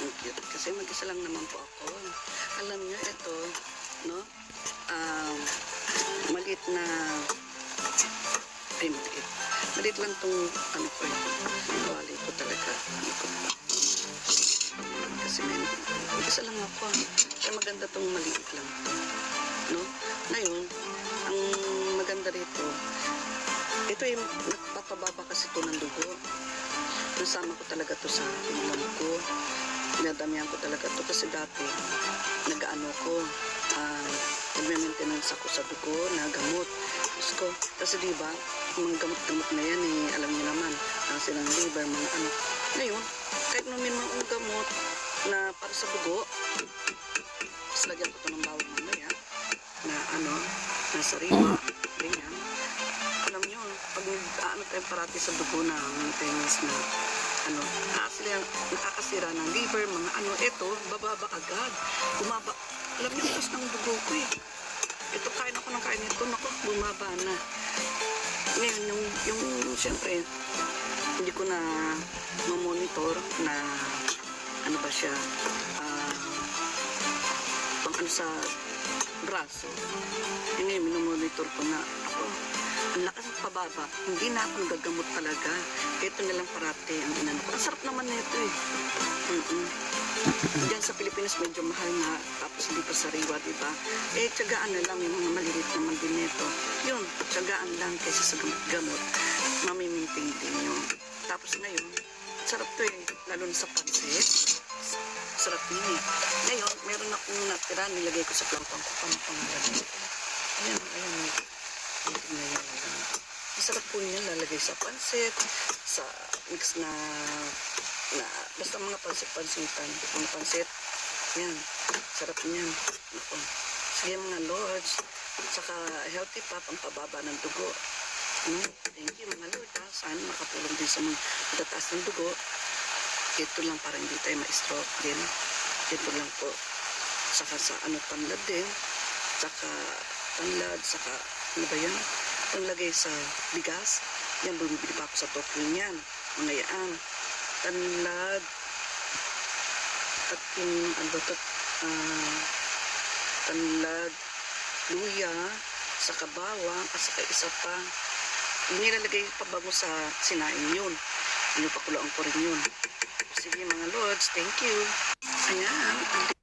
Ang cute. Kasi mag-isa lang naman po ako. Alam niyo, ito, no? Maliit na, ay maliit. Maliit lang tong, ano ko ito. Kawali ko talaga. Ano ko. Kasi mag-isa lang ako. Kaya maganda tong maliit lang. No? Ngayon, ang maganda rito, ito yung nagpapababa kasi ito ng dugo. Nasama ko talaga to sa ulam ko. Dinadamihan ko talaga to kasi dati nag-ano ko, nag-maintenance ako sa dugo na gamot. Gusto ko, kasi diba, mga gamot-gamot na yan alam niyo naman, silang liver, mga ano. Ngayon, kahit namin mga gamot na para sa dugo, tapos lagyan ko to ng bawang mamaya, na na sariwa, ganyan. Alam nyo, pag tayo parati sa dugo na maintenance na nakakasira ng liver, mga ito, bababa agad. Bumaba. Alam nyo, ubos ng dugo ko Ito, kain ako ng kain ito, naku, bumaba na. Ngayon, yung siyempre, hindi ko na mamonitor na, ano ba siya, pang sa braso. Ngayon, minomonitor ko na, ako, ang lakas ng pababa, hindi na ako nagagamot talaga. Ito nilang parate ang inano ko. Ang sarap naman nito Diyan sa Pilipinas medyo mahal na, tapos hindi pa sariwa, diba? Tiyagaan na lang, yung mga maliliit naman din nito. Yun, tiyagaan lang kaysa sa gamot, mamiminting din yun. Tapos ngayon, sarap to lalo na sa pansit. Sarap din Ngayon, meron akong natira, nilagay ko sa plampang ko, pang-lagay. Ayan. Masarap po niya lalagay sa pansit, sa mix na basta mga pansit-pansitan, mga pansit. Yan, sarap niyan. Sige mga lords, saka healthy pa, pampababa ng dugo. Thank you mga lord sana makatulong din sa mga tataas ng dugo. Ito lang para hindi tayo ma-stroke din. Ito lang po. Saka sa tanlad din, saka tanlad, saka ano ba yan? Panglagay sa bigas. Yan, bumibili pa ako sa Tokyo niyan. Mga yan. Tanlad. At yung, tanlad, luya, saka bawang, at saka isa pa. Nilalagay pa bago sa sinain yun. Pinupakuluan ko rin yun. Sige mga lords, thank you. Ayan.